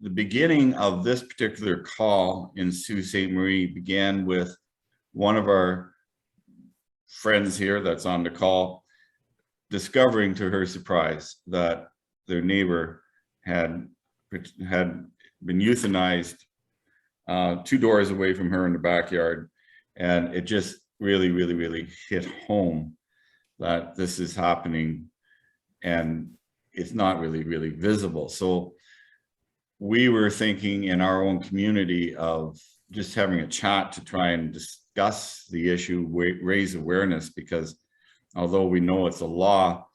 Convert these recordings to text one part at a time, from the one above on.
the beginning of this particular call in Sault Ste. Marie began with one of our friends here that's on the call discovering to her surprise that their neighbor had been euthanized 2 doors away from her in the backyard. And it just really hit home that this is happening and it's not really visible. So we were thinking in our own community of just having a chat to try and discuss the issue, raise awareness, because although we know it's a law,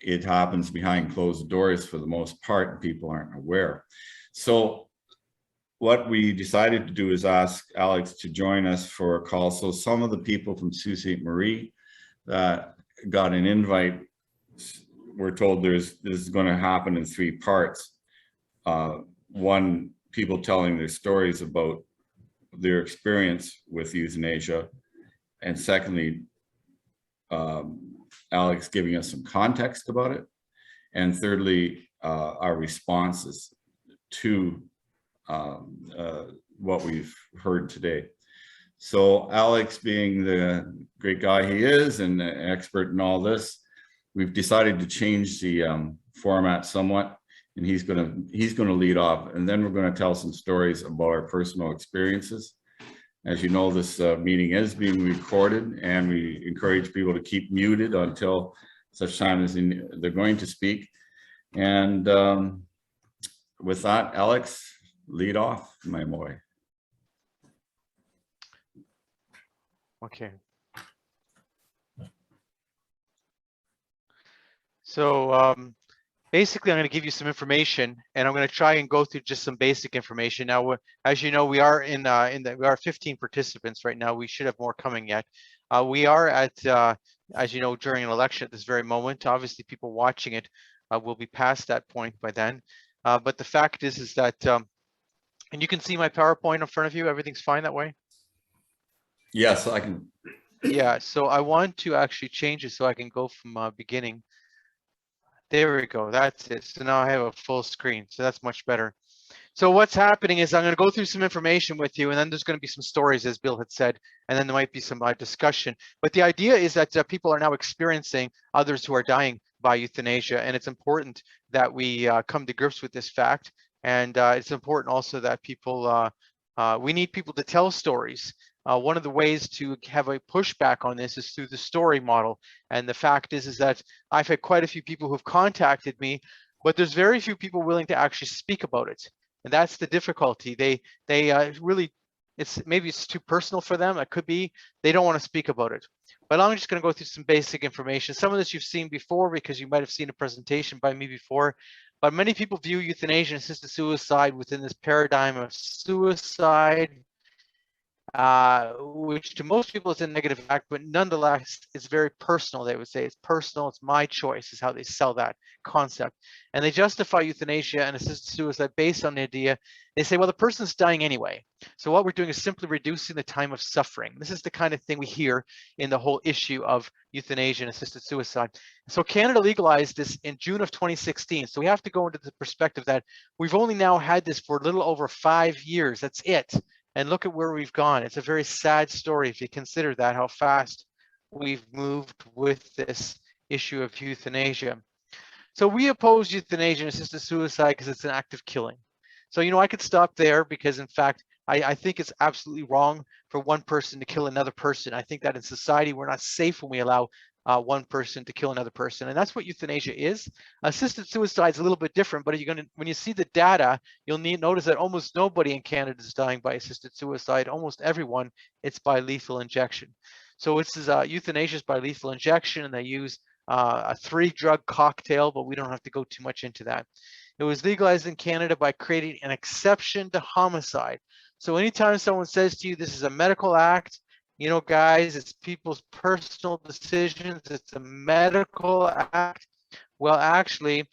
it happens behind closed doors for the most part, and people aren't aware. So what we decided to do is ask Alex to join us for a call. So some of the people from Sault Ste. Marie that got an invite, we're told this is going to happen in 3 parts. One, people telling their stories about their experience with euthanasia, and secondly, Alex giving us some context about it, and thirdly, our responses to what we've heard today. So Alex, being the great guy he is and an expert in all this, we've decided to change the format somewhat, and he's gonna lead off, and then we're gonna tell some stories about our personal experiences. As you know, this meeting is being recorded, and we encourage people to keep muted until such time as they're going to speak. And with that, Alex, lead off, my boy. Okay. So basically, I'm going to give you some information, and I'm going to try and go through just some basic information. Now, as you know, we are we are 15 participants right now. We should have more coming yet. We are at, as you know, during an election at this very moment. Obviously, people watching it will be past that point by then. But the fact is that, and you can see my PowerPoint in front of you. Everything's fine that way. Yes, I can. Yeah. So I want to actually change it so I can go from beginning. There we go. That's it. So now I have a full screen. So that's much better. So what's happening is I'm going to go through some information with you, and then there's going to be some stories, as Bill had said, and then there might be some discussion. But the idea is that people are now experiencing others who are dying by euthanasia, and it's important that we come to grips with this fact. And it's important also that people, we need people to tell stories. One of the ways to have a pushback on this is through the story model. And the fact is that I've had quite a few people who've contacted me, but there's very few people willing to actually speak about it. And that's the difficulty. They really, maybe it's too personal for them. It could be they don't want to speak about it. But I'm just going to go through some basic information. Some of this you've seen before because you might have seen a presentation by me before. But many people view euthanasia and assisted suicide within this paradigm of suicide, which to most people is a negative act, but nonetheless, it's very personal. They would say it's personal, it's my choice, is how they sell that concept. And they justify euthanasia and assisted suicide based on the idea. They say, well, the person's dying anyway. So what we're doing is simply reducing the time of suffering. This is the kind of thing we hear in the whole issue of euthanasia and assisted suicide. So Canada legalized this in June of 2016. So we have to go into the perspective that we've only now had this for a little over 5 years. That's it. And look at where we've gone. It's a very sad story if you consider that, how fast we've moved with this issue of euthanasia. So we oppose euthanasia and assisted suicide because it's an act of killing. So, you know, I could stop there because, in fact, I think it's absolutely wrong for one person to kill another person. I think that in society, we're not safe when we allow one person to kill another person. And that's what euthanasia is. Assisted suicide is a little bit different, but when you see the data, you'll notice that almost nobody in Canada is dying by assisted suicide. Almost everyone, it's by lethal injection. So it's euthanasia is by lethal injection, and they use a 3-drug cocktail, but we don't have to go too much into that. It was legalized in Canada by creating an exception to homicide. So anytime someone says to you, this is a medical act, you know, guys, it's people's personal decisions. It's a medical act. Well, actually,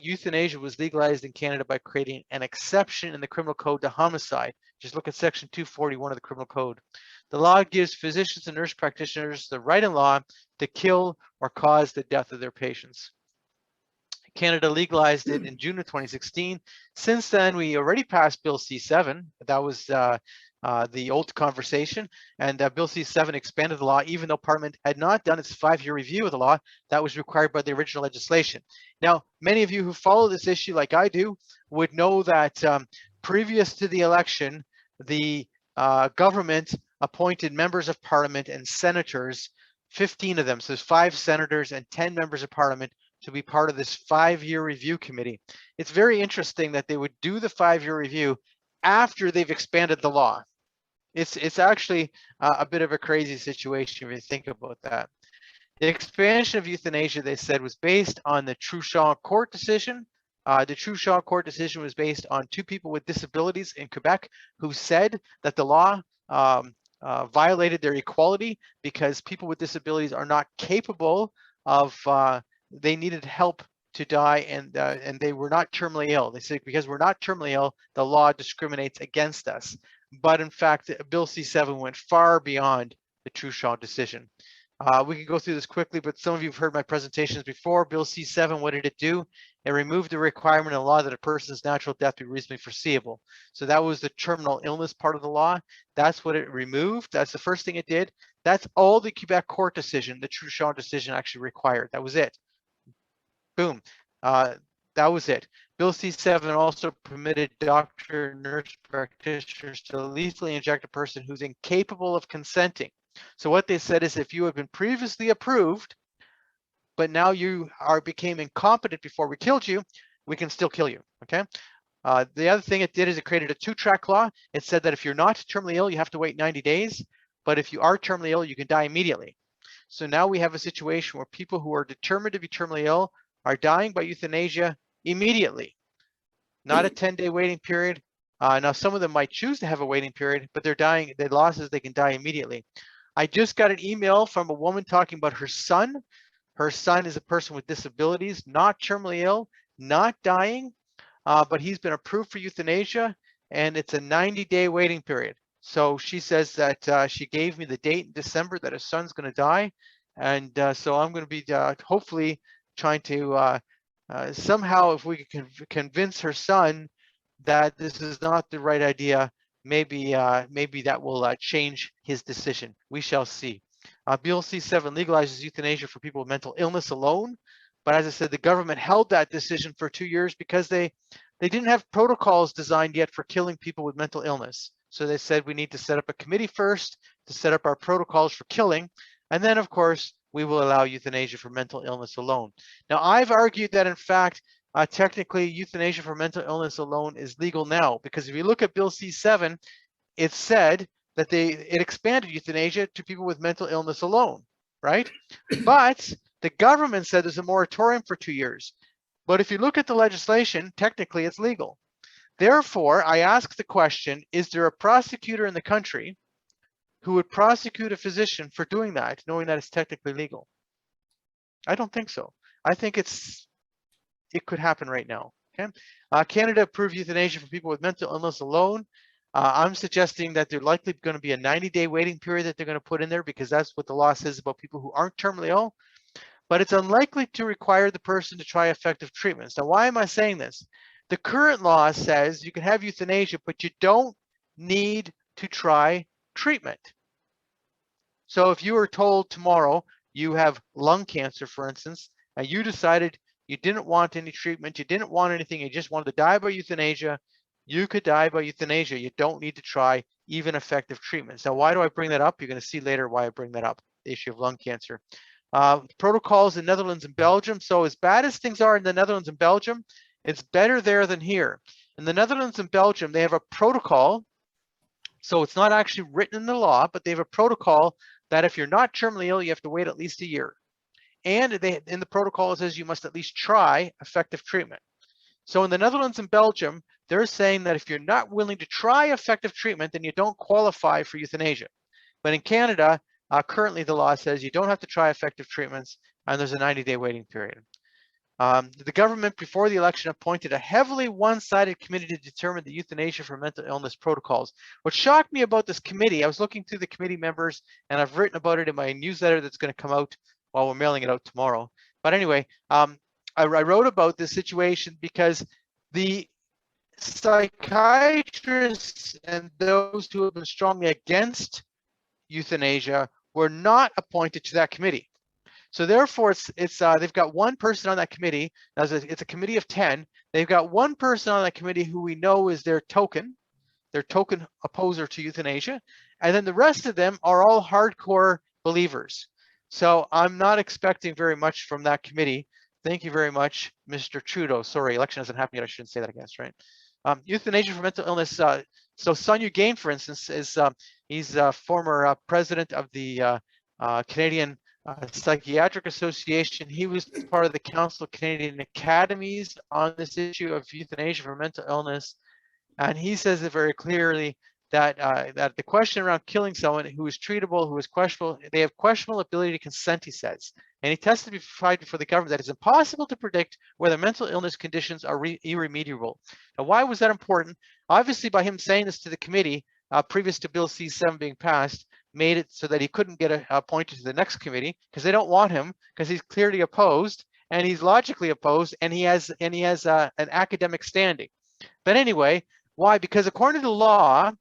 euthanasia was legalized in Canada by creating an exception in the criminal code to homicide. Just look at section 241 of the criminal code. The law gives physicians and nurse practitioners the right in law to kill or cause the death of their patients. Canada legalized it in June of 2016. Since then, we already passed Bill C7. That was the old conversation. And Bill C7 expanded the law, even though Parliament had not done its 5-year review of the law that was required by the original legislation. Now, many of you who follow this issue like I do would know that previous to the election, the government appointed members of Parliament and senators, 15 of them, so there's 5 senators and 10 members of Parliament, to be part of this 5-year review committee. It's very interesting that they would do the 5-year review after they've expanded the law. It's actually a bit of a crazy situation if you think about that. The expansion of euthanasia, they said, was based on the Truchon court decision. The Truchon court decision was based on 2 people with disabilities in Quebec who said that the law violated their equality because people with disabilities are not capable of they needed help to die, and they were not terminally ill. They said because we're not terminally ill, the law discriminates against us. But in fact, Bill C7 went far beyond the Truchon decision. We can go through this quickly, but some of you have heard my presentations before. Bill C7, what did it do? It removed the requirement in the law that a person's natural death be reasonably foreseeable. So that was the terminal illness part of the law. That's what it removed. That's the first thing it did. That's all the Quebec court decision, the Truchon decision, actually required. That was it. Boom. That was it. Bill C7 also permitted doctor and nurse practitioners to lethally inject a person who's incapable of consenting. So what they said is if you have been previously approved, but now you became incompetent before we killed you, we can still kill you, okay? The other thing it did is it created a 2-track law. It said that if you're not terminally ill, you have to wait 90 days. But if you are terminally ill, you can die immediately. So now we have a situation where people who are determined to be terminally ill are dying by euthanasia immediately, not a 10-day waiting period. Now, some of them might choose to have a waiting period, but they're dying, their loss is they can die immediately. I just got an email from a woman talking about her son. Her son is a person with disabilities, not terminally ill, not dying, but he's been approved for euthanasia, and it's a 90-day waiting period. So she says that she gave me the date in December that her son's going to die. And so I'm going to be hopefully trying to somehow, if we can convince her son that this is not the right idea, maybe that will change his decision. We shall see. Bill C7 legalizes euthanasia for people with mental illness alone. But as I said, the government held that decision for 2 years because they didn't have protocols designed yet for killing people with mental illness. So they said we need to set up a committee first to set up our protocols for killing. And then, of course, we will allow euthanasia for mental illness alone. Now, I've argued that, in fact, technically, euthanasia for mental illness alone is legal now, because if you look at Bill C7, it said that it expanded euthanasia to people with mental illness alone, right? But the government said there's a moratorium for 2 years. But if you look at the legislation, technically it's legal. Therefore, I ask the question, is there a prosecutor in the country who would prosecute a physician for doing that, knowing that it's technically legal? I don't think so. I think it could happen right now, okay? Canada approved euthanasia for people with mental illness alone. I'm suggesting that there's likely going to be a 90-day waiting period that they're going to put in there because that's what the law says about people who aren't terminally ill. But it's unlikely to require the person to try effective treatments. Now, why am I saying this? The current law says you can have euthanasia, but you don't need to try treatment. So if you were told tomorrow you have lung cancer, for instance, and you decided you didn't want any treatment, you didn't want anything, you just wanted to die by euthanasia, you could die by euthanasia. You don't need to try even effective treatments. Now, why do I bring that up? You're going to see later why I bring that up, the issue of lung cancer. Protocols in Netherlands and Belgium. So as bad as things are in the Netherlands and Belgium, it's better there than here. In the Netherlands and Belgium, they have a protocol. So it's not actually written in the law, but they have a protocol that if you're not terminally ill, you have to wait at least a year. And in the protocol, it says you must at least try effective treatment. So in the Netherlands and Belgium, they're saying that if you're not willing to try effective treatment, then you don't qualify for euthanasia. But in Canada, currently the law says you don't have to try effective treatments, and there's a 90-day waiting period. The government before the election appointed a heavily one-sided committee to determine the euthanasia for mental illness protocols. What shocked me about this committee, I was looking through the committee members, and I've written about it in my newsletter that's going to come out while we're mailing it out tomorrow. But anyway, I wrote about this situation because the psychiatrists and those who have been strongly against euthanasia were not appointed to that committee. So therefore, they've got one person on that committee. Now, it's a committee of 10. They've got one person on that committee who we know is their token opposer to euthanasia. And then the rest of them are all hardcore believers. So I'm not expecting very much from that committee. Thank you very much, Mr. Trudeau. Sorry, election hasn't happened yet. I shouldn't say that, I guess, right? Euthanasia for mental illness. So Sonia Gain, for instance, he's a former president of the Canadian Psychiatric Association. He was part of the Council of Canadian Academies on this issue of euthanasia for mental illness. And he says it very clearly that that the question around killing someone who is treatable, who is questionable, they have questionable ability to consent, he says. And he testified before the government that it's impossible to predict whether mental illness conditions are irremediable. Now, why was that important? Obviously, by him saying this to the committee, previous to Bill C-7 being passed, made it so that he couldn't get appointed to the next committee because they don't want him because he's clearly opposed and he's logically opposed and he has an academic standing. But anyway, why? Because according to the law,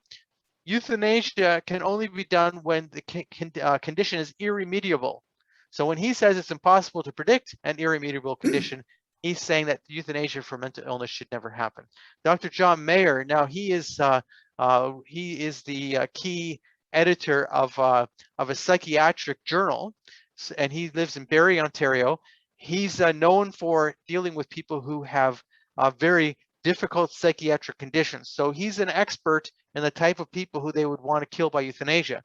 euthanasia can only be done when the condition is irremediable. So when he says it's impossible to predict an irremediable condition, he's saying that euthanasia for mental illness should never happen. Dr. John Mayer, now he is the key editor of a psychiatric journal, and he lives in Barrie, Ontario. He's known for dealing with people who have very difficult psychiatric conditions. So he's an expert in the type of people who they would want to kill by euthanasia.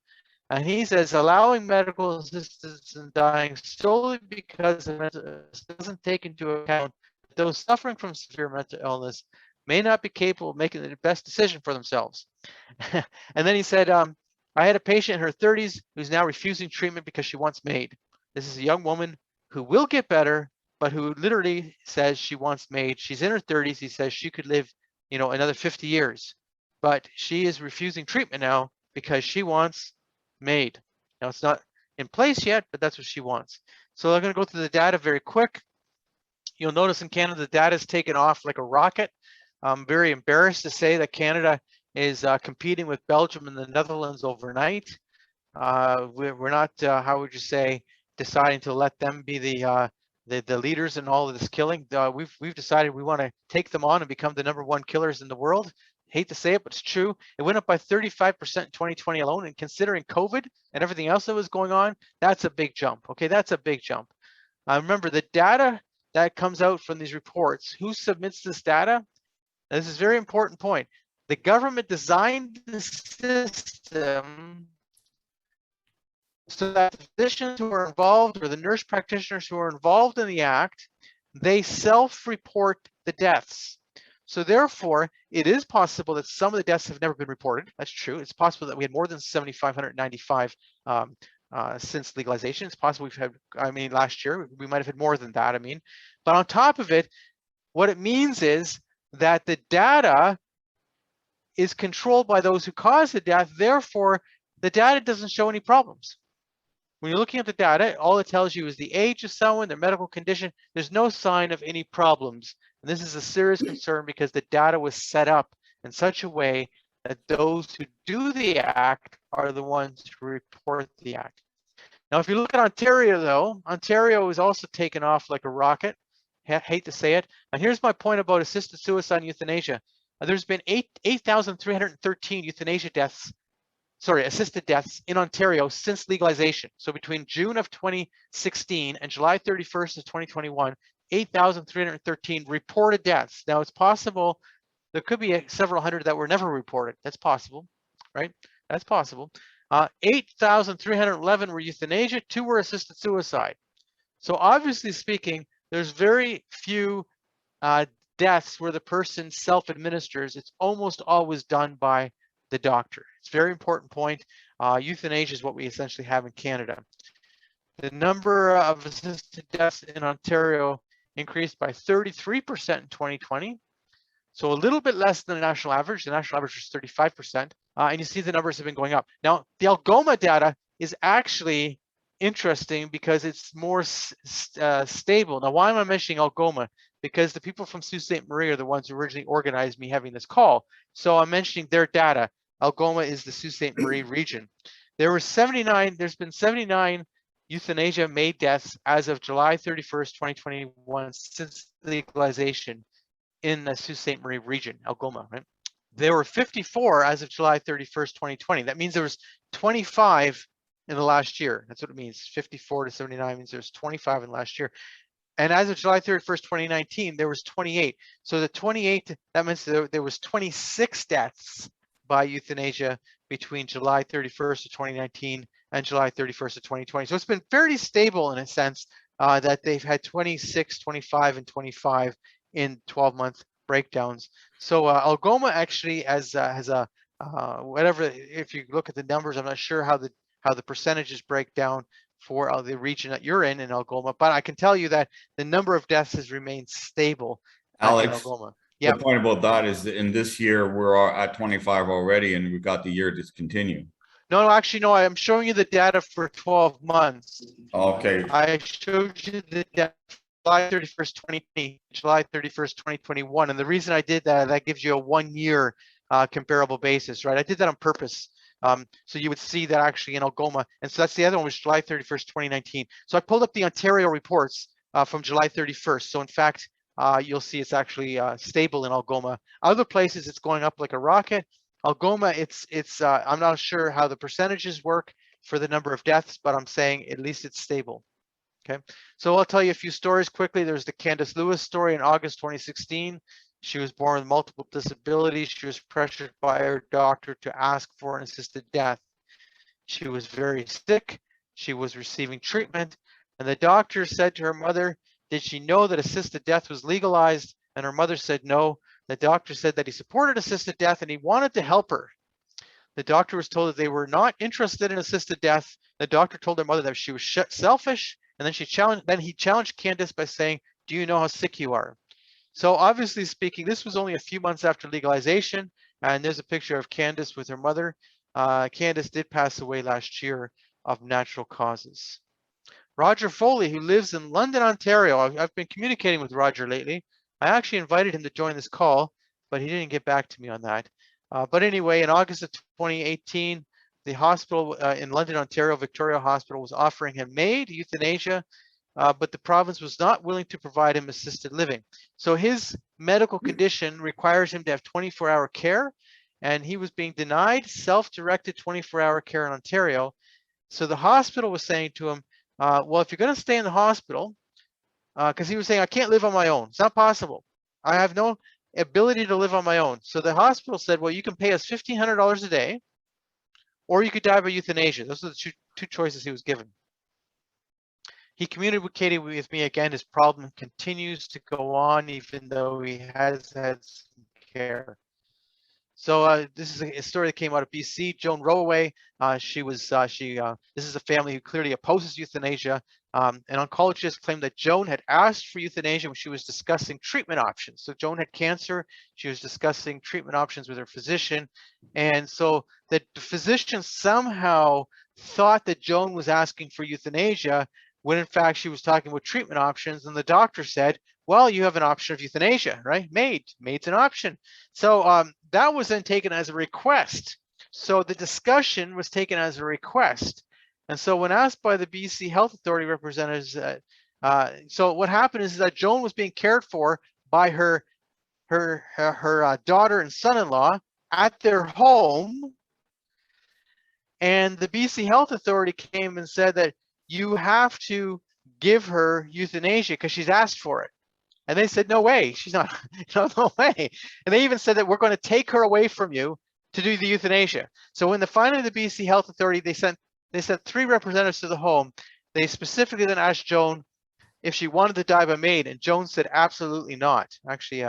And he says allowing medical assistance in dying solely because of mental illness doesn't take into account that those suffering from severe mental illness may not be capable of making the best decision for themselves. And then he said, I had a patient in her 30s who's now refusing treatment because she wants MAID. This is a young woman who will get better, but who literally says she wants MAID. She's in her 30s. He says she could live, another 50 years, but she is refusing treatment now because she wants MAID. Now it's not in place yet, but that's what she wants. So I'm going to go through the data very quick. You'll notice in Canada, the data is taken off like a rocket. I'm very embarrassed to say that Canada is competing with Belgium and the Netherlands overnight. We're not, how would you say, deciding to let them be the leaders in all of this killing. We've decided we want to take them on and become the #1 killers in the world. Hate to say it, but it's true. It went up by 35% in 2020 alone. And considering COVID and everything else that was going on, that's a big jump. Okay, that's a big jump. Remember, the data that comes out from these reports, who submits this data? Now, this is a very important point. The government designed the system so that the physicians who are involved or the nurse practitioners who are involved in the act, they self-report the deaths. So therefore, it is possible that some of the deaths have never been reported. That's true. It's possible that we had more than 7,595 since legalization. It's possible we've had, last year, we might have had more than that, But on top of it, what it means is that the data is controlled by those who caused the death. Therefore, the data doesn't show any problems. When you're looking at the data, all it tells you is the age of someone, their medical condition. There's no sign of any problems. And this is a serious concern because the data was set up in such a way that those who do the act are the ones who report the act. Now, if you look at Ontario, though, Ontario is also taken off like a rocket. Hate to say it. And here's my point about assisted suicide and euthanasia. There's been 8,313 euthanasia deaths, assisted deaths in Ontario since legalization. So between June of 2016 and July 31st of 2021, 8,313 reported deaths. Now it's possible there could be several hundred that were never reported. That's possible, right? That's possible. 8,311 were euthanasia, 2 were assisted suicide. So obviously speaking, there's very few deaths where the person self-administers. It's almost always done by the doctor. It's a very important point. Euthanasia is what we essentially have in Canada. The number of assisted deaths in Ontario increased by 33% in 2020. So a little bit less than the national average. The national average was 35%. And you see the numbers have been going up. Now, the Algoma data is actually interesting because it's more stable. Now, why am I mentioning Algoma? Because the people from Sault Ste. Marie are the ones who originally organized me having this call. So I'm mentioning their data. Algoma is the Sault Ste. Marie region. There's been 79 euthanasia made deaths as of July 31st, 2021, since legalization in the Sault Ste. Marie region, Algoma, right? There were 54 as of July 31st, 2020. That means there was 25 in the last year. That's what it means. 54 to 79 means there's 25 in the last year. And as of July 31st, 2019, there was 28. So the 28, that means there was 26 deaths by euthanasia between July 31st of 2019 and July 31st of 2020. So it's been fairly stable in a sense that they've had 26, 25, and 25 in 12-month breakdowns. So Algoma actually has a whatever. If you look at the numbers, I'm not sure how the percentages break down for the region that you're in Algoma, but I can tell you that the number of deaths has remained stable in Alex, Algoma. the point about that is that in this year, we're at 25 already, and we've got the year to continue. No, actually, no, I'm showing you the data for 12 months. Okay. I showed you the data July 31st, 2020, July 31st, 2021. And the reason I did that gives you a 1 year comparable basis, right? I did that on purpose. So you would see that actually in Algoma. And so that's the other one, was July 31st, 2019. So I pulled up the Ontario reports from July 31st. So in fact, you'll see it's actually stable in Algoma. Other places it's going up like a rocket. Algoma, I'm not sure how the percentages work for the number of deaths, but I'm saying at least it's stable. Okay, so I'll tell you a few stories quickly. There's the Candace Lewis story in August 2016. She was born with multiple disabilities. She was pressured by her doctor to ask for an assisted death. She was very sick. She was receiving treatment, and the doctor said to her mother, did she know that assisted death was legalized? And her mother said no. The doctor said that he supported assisted death and he wanted to help her. The doctor was told that they were not interested in assisted death. The doctor told her mother that she was selfish, and then he challenged Candace by saying, do you know how sick you are? So obviously speaking, this was only a few months after legalization, and there's a picture of Candace with her mother. Candace did pass away last year of natural causes. Roger Foley, who lives in London, Ontario. I've been communicating with Roger lately. I actually invited him to join this call, but he didn't get back to me on that. But anyway, in August of 2018, the hospital in London, Ontario, Victoria Hospital, was offering him MAID, euthanasia, but the province was not willing to provide him assisted living. So his medical condition requires him to have 24-hour care, and he was being denied self-directed 24-hour care in Ontario. So the hospital was saying to him, well, if you're going to stay in the hospital, because he was saying, I can't live on my own. It's not possible. I have no ability to live on my own. So the hospital said, well, you can pay us $1,500 a day, or you could die by euthanasia. Those are the two choices he was given. He communicated with me again. His problem continues to go on, even though he has had some care. So this is a story that came out of BC. Joan Rowaway, this is a family who clearly opposes euthanasia. An oncologist claimed that Joan had asked for euthanasia when she was discussing treatment options. So Joan had cancer. She was discussing treatment options with her physician. And so the physician somehow thought that Joan was asking for euthanasia when in fact she was talking about treatment options. And the doctor said, well, you have an option of euthanasia, right? MAID's an option. So that was then taken as a request. So the discussion was taken as a request. And so when asked by the BC Health Authority representatives, so what happened is that Joan was being cared for by her daughter and son-in-law at their home. And the BC Health Authority came and said that you have to give her euthanasia because she's asked for it. And they said, no way, she's not, no way. And they even said that we're going to take her away from you to do the euthanasia. So when finally the BC Health Authority, they sent 3 representatives to the home. They specifically then asked Joan if she wanted to die by MAID, and Joan said absolutely not. Actually,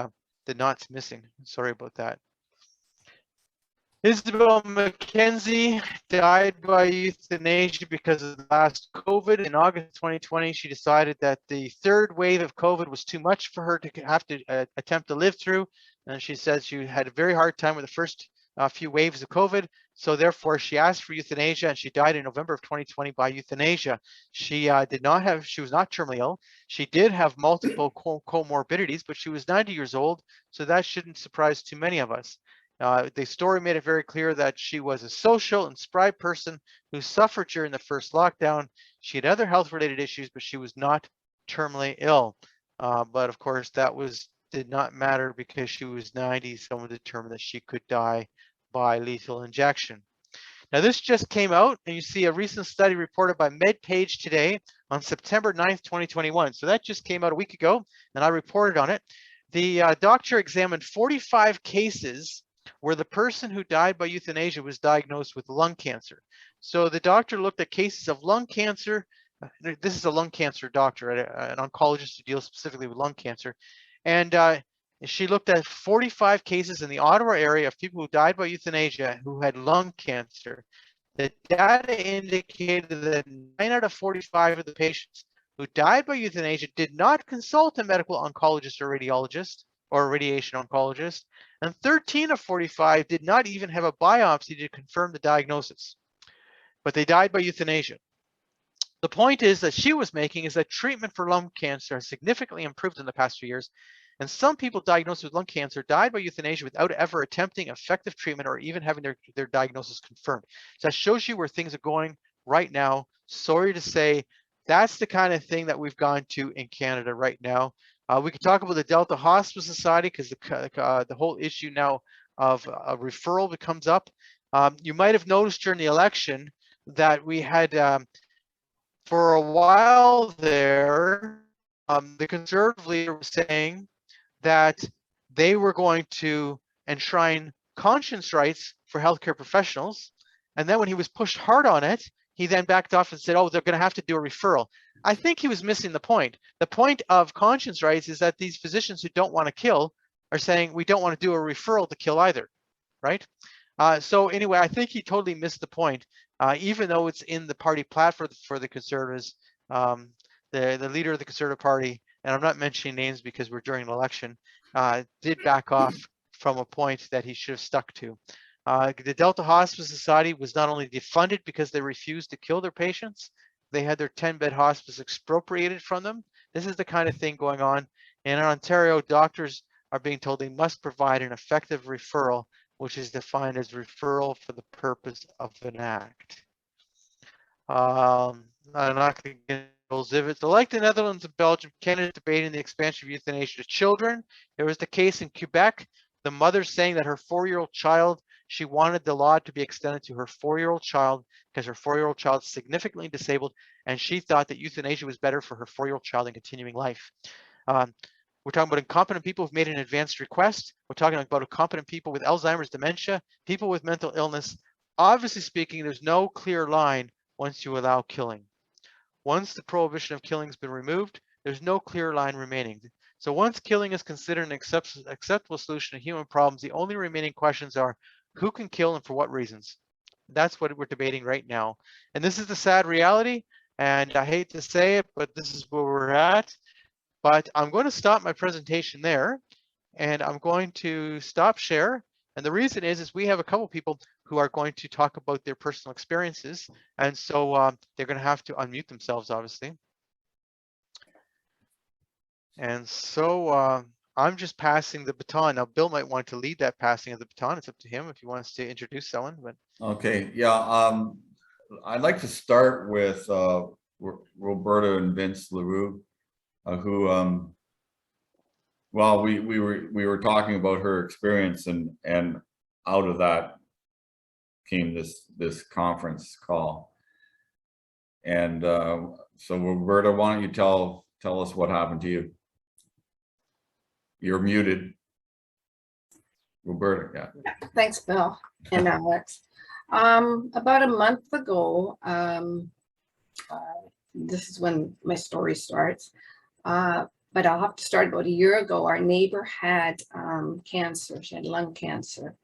the not's missing. Sorry about that. Isabel McKenzie died by euthanasia because of the last COVID. In August 2020, she decided that the 3rd wave of COVID was too much for her to have to attempt to live through. And she said she had a very hard time with the first a few waves of COVID. So therefore, she asked for euthanasia, and she died in November of 2020 by euthanasia. She she was not terminally ill. She did have multiple comorbidities, but she was 90 years old, so that shouldn't surprise too many of us. The story made it very clear that she was a social and spry person who suffered during the first lockdown. She had other health-related issues, but she was not terminally ill. But of course, that did not matter because she was 90. Someone determined that she could die by lethal injection. Now, this just came out, and you see a recent study reported by MedPage Today on September 9th, 2021. So that just came out a week ago, and I reported on it. The doctor examined 45 cases where the person who died by euthanasia was diagnosed with lung cancer. So the doctor looked at cases of lung cancer. This is a lung cancer doctor, an oncologist who deals specifically with lung cancer. And she looked at 45 cases in the Ottawa area of people who died by euthanasia who had lung cancer. The data indicated that 9 out of 45 of the patients who died by euthanasia did not consult a medical oncologist or radiologist or a radiation oncologist, and 13 of 45 did not even have a biopsy to confirm the diagnosis, but they died by euthanasia. The point is that she was making is that treatment for lung cancer has significantly improved in the past few years, and some people diagnosed with lung cancer died by euthanasia without ever attempting effective treatment or even having their diagnosis confirmed. So that shows you where things are going right now. Sorry to say, that's the kind of thing that we've gone to in Canada right now. We can talk about the Delta Hospice Society because the whole issue now of a referral becomes up. You might have noticed during the election that we had for a while there, the Conservative leader was saying that they were going to enshrine conscience rights for healthcare professionals. And then when he was pushed hard on it, he then backed off and said, oh, they're going to have to do a referral. I think he was missing the point. The point of conscience rights is that these physicians who don't want to kill are saying, we don't want to do a referral to kill either, right? So anyway, I think he totally missed the point. Even though it's in the party platform for the Conservatives, the leader of the Conservative Party, and I'm not mentioning names because we're during an election, did back off from a point that he should have stuck to. The Delta Hospice Society was not only defunded because they refused to kill their patients, they had their 10-bed hospice expropriated from them. This is the kind of thing going on. And in Ontario, doctors are being told they must provide an effective referral, which is defined as referral for the purpose of an act. I'm not going to get those if it's like the Netherlands and Belgium, Canada debating the expansion of euthanasia to children. There was the case in Quebec, the mother saying that her 4-year-old child, she wanted the law to be extended to her 4-year-old child because her 4-year-old child is significantly disabled, and she thought that euthanasia was better for her 4-year-old child than continuing life. We're talking about incompetent people who've made an advanced request. We're talking about incompetent people with Alzheimer's, dementia, people with mental illness. Obviously speaking, there's no clear line once you allow killing. Once the prohibition of killing has been removed, there's no clear line remaining. So once killing is considered an acceptable solution to human problems, the only remaining questions are who can kill and for what reasons? That's what we're debating right now. And this is the sad reality, and I hate to say it, but this is where we're at. But I'm going to stop my presentation there, and I'm going to stop share. And the reason is we have a couple people who are going to talk about their personal experiences. And so they're going to have to unmute themselves, obviously. And so I'm just passing the baton. Now, Bill might want to lead that passing of the baton. It's up to him if he wants to introduce someone. But Okay, yeah. I'd like to start with Roberto and Vince Leroux, who, well, we were talking about her experience, and out of that came this conference call. And so Roberta, why don't you tell us what happened to you? You're muted. Roberta, yeah. Thanks, Bill and Alex. About a month ago, this is when my story starts, but I'll have to start about a year ago. Our neighbor had cancer. She had lung cancer,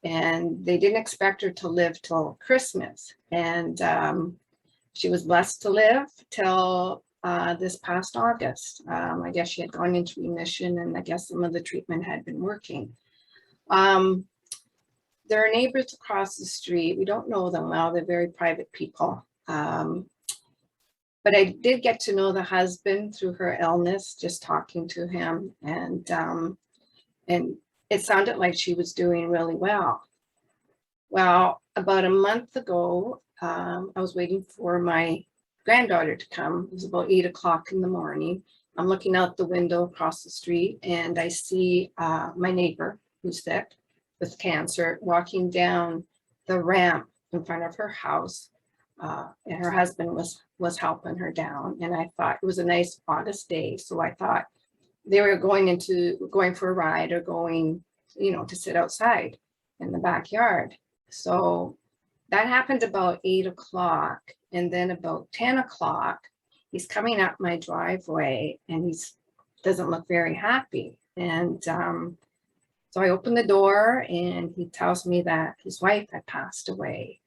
and they didn't expect her to live till Christmas. And she was blessed to live till this past August. I guess she had gone into remission, and I guess some of the treatment had been working. there are neighbors across the street. We don't know them well. They're very private people. But I did get to know the husband through her illness, just talking to him. And it sounded like she was doing really well. Well, about a month ago, I was waiting for my granddaughter to come. It was about 8 o'clock in the morning. I'm looking out the window across the street and I see my neighbor who's sick with cancer walking down the ramp in front of her house. And her husband was helping her down. And I thought it was a nice August day. So I thought they were going for a ride or going, to sit outside in the backyard. So that happened about 8 o'clock. And then about 10 o'clock, he's coming up my driveway and doesn't look very happy. And so I open the door and he tells me that his wife had passed away.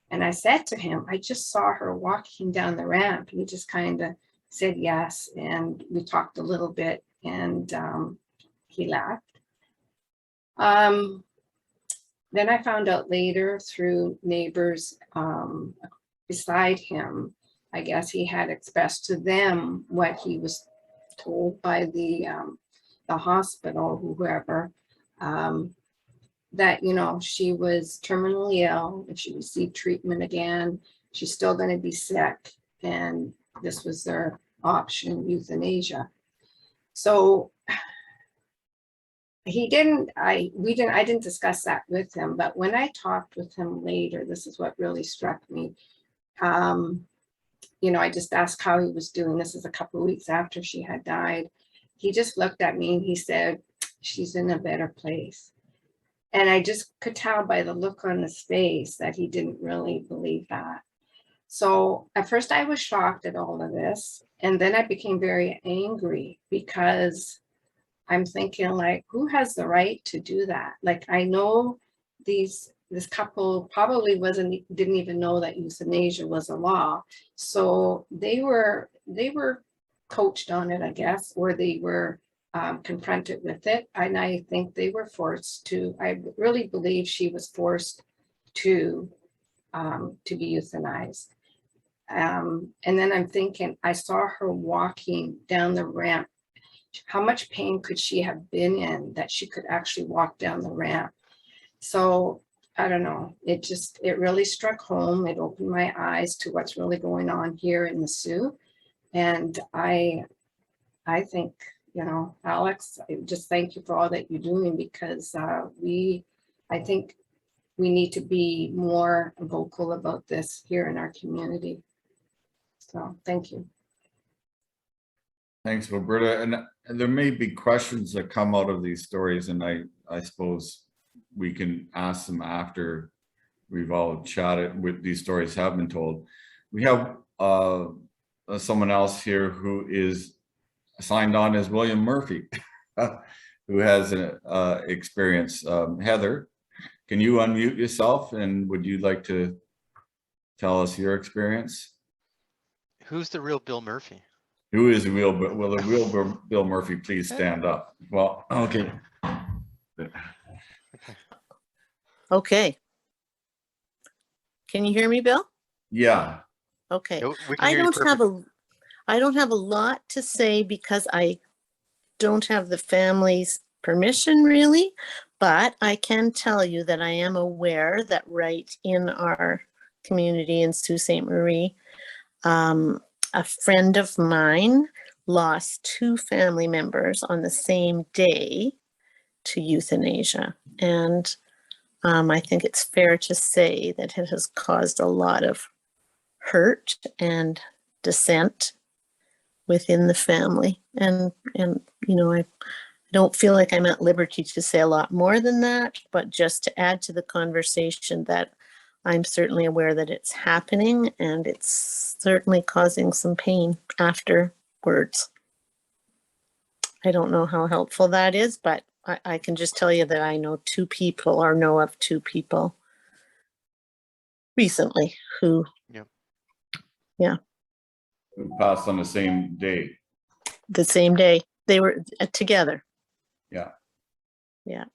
And I said to him, I just saw her walking down the ramp. And he just kind of said yes. And we talked a little bit and he left. Then I found out later through neighbors beside him, I guess he had expressed to them what he was told by the hospital, whoever, that, she was terminally ill. If she received treatment again, she's still going to be sick. And this was their option, euthanasia. So I didn't discuss that with him, but when I talked with him later, this is what really struck me. I just asked how he was doing. This is a couple of weeks after she had died. He just looked at me and he said, she's in a better place. And I just could tell by the look on his face that he didn't really believe that. So at first I was shocked at all of this. And then I became very angry because I'm thinking, like, who has the right to do that? Like, I know this couple probably didn't even know that euthanasia was a law. So they were coached on it, I guess, or they were confronted with it. And I think they were forced to, I really believe she was forced to be euthanized. And then I'm thinking, I saw her walking down the ramp. How much pain could she have been in that she could actually walk down the ramp? So I don't know. It really struck home. It opened my eyes to what's really going on here in the Sioux. And I think, Alex, I just thank you for all that you're doing, because I think we need to be more vocal about this here in our community. So thank you. Thanks, Roberta. And there may be questions that come out of these stories, and I suppose we can ask them after we've all chatted with these stories have been told. We have someone else here who is signed on as William Murphy, who has an experience. Heather, can you unmute yourself, and would you like to tell us your experience? Who's the real Bill Murphy? Who is the real? Will the real Bill Murphy please stand up? Well, okay. Okay. Can you hear me, Bill? Yeah. Okay. No, we can I hear you don't have a lot to say because I don't have the family's permission really, but I can tell you that I am aware that right in our community in Sault Ste. Marie, a friend of mine lost 2 family members on the same day to euthanasia. And I think it's fair to say that it has caused a lot of hurt and dissent within the family. And I don't feel like I'm at liberty to say a lot more than that, but just to add to the conversation that I'm certainly aware that it's happening, and it's certainly causing some pain afterwards. I don't know how helpful that is, but I can just tell you that I know 2 people, or know of 2 people recently who, Who passed on the same day. the same day they were together. Yeah. Yeah.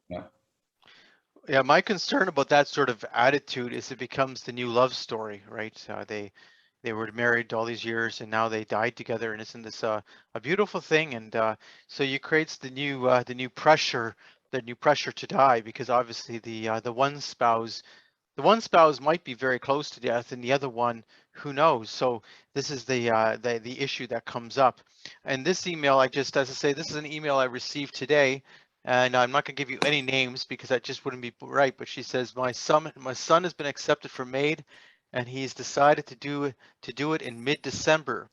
Yeah, my concern about that sort of attitude is it becomes the new love story, right? They were married all these years and now they died together, and isn't this a beautiful thing? And so you creates the new pressure, to die, because obviously the one spouse might be very close to death, and the other one, who knows? So this is the issue that comes up. And this email, as I say, this is an email I received today, and I'm not going to give you any names because that just wouldn't be right. But she says, my son has been accepted for MAID, and he's decided to do it in mid-December.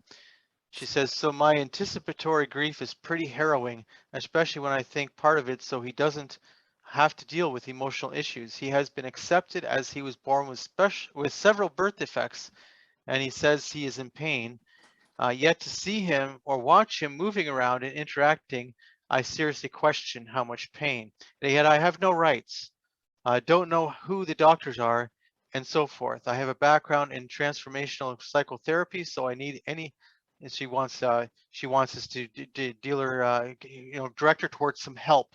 She says, so my anticipatory grief is pretty harrowing, especially when I think part of it so he doesn't have to deal with emotional issues. He has been accepted as he was born with several birth defects, and he says he is in pain. Yet to see him or watch him moving around and interacting, I seriously question how much pain. And yet I have no rights. I don't know who the doctors are, and so forth. I have a background in transformational psychotherapy, so I need any. And she wants us to deal her, direct her towards some help.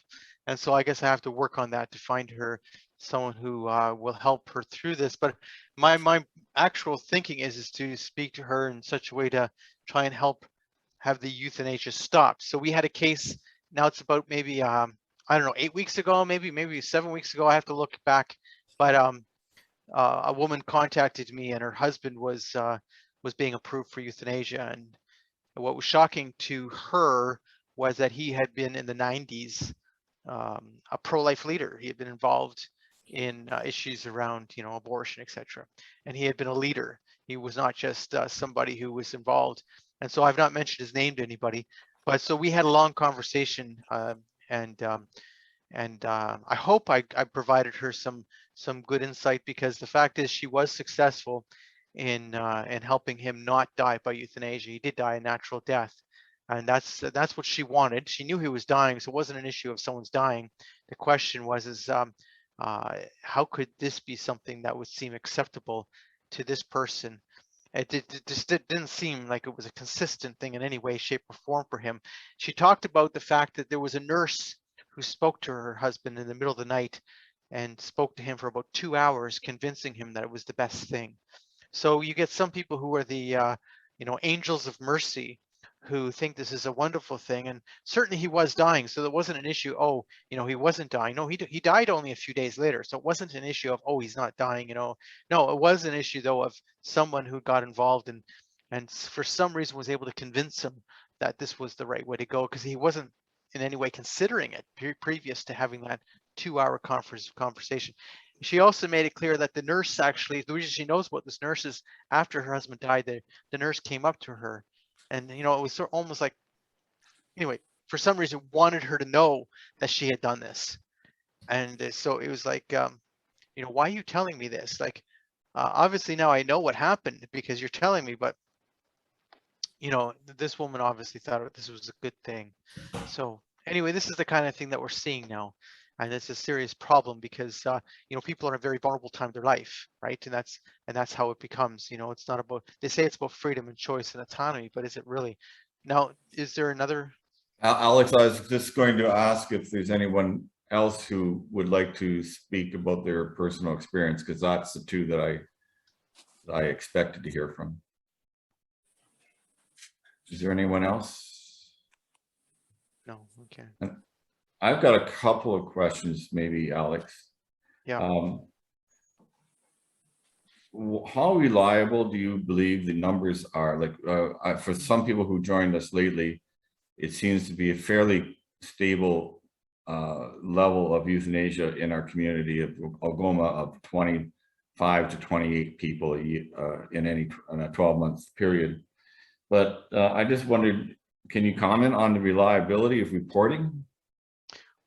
And so I guess I have to work on that to find her someone who will help her through this. But my actual thinking is to speak to her in such a way to try and help have the euthanasia stopped. So we had a case. Now it's about maybe I don't know, 8 weeks ago, maybe 7 weeks ago. I have to look back, but a woman contacted me, and her husband was being approved for euthanasia. And what was shocking to her was that he had been in the 90s a pro-life leader. He had been involved in issues around, abortion, etc. And he had been a leader. He was not just somebody who was involved. And so I've not mentioned his name to anybody, but so we had a long conversation, and I hope I provided her some good insight, because the fact is she was successful in helping him not die by euthanasia. He did die a natural death, and that's what she wanted. She knew he was dying, so it wasn't an issue of someone's dying. The question was how could this be something that would seem acceptable to this person? It just didn't seem like it was a consistent thing in any way, shape, or form for him. She talked about the fact that there was a nurse who spoke to her husband in the middle of the night and spoke to him for about 2 hours, convincing him that it was the best thing. So you get some people who are the angels of mercy, who think this is a wonderful thing. And certainly he was dying, so there wasn't an issue. Oh, he wasn't dying. No, he died only a few days later, so it wasn't an issue of, oh, he's not dying. No, it was an issue though of someone who got involved and for some reason was able to convince him that this was the right way to go, because he wasn't in any way considering it previous to having that 2-hour conversation. She also made it clear that the nurse, actually, the reason she knows about this nurse is after her husband died, the nurse came up to her, and it was almost like, anyway, for some reason wanted her to know that she had done this. And so it was like, why are you telling me this? Like, obviously now I know what happened because you're telling me, but this woman obviously thought this was a good thing. So anyway, this is the kind of thing that we're seeing now, and it's a serious problem because people are in a very vulnerable time of their life, right? And that's how it becomes. It's not about, they say it's about freedom and choice and autonomy, but is it really? Now, is there another? Alex, I was just going to ask if there's anyone else who would like to speak about their personal experience, because that's the two that I expected to hear from. Is there anyone else? No. Okay. I've got a couple of questions, maybe, Alex. Yeah. How reliable do you believe the numbers are? Like, for some people who joined us lately, it seems to be a fairly stable level of euthanasia in our community of Algoma, of 25 to 28 people in a 12-month period. But I just wondered, can you comment on the reliability of reporting?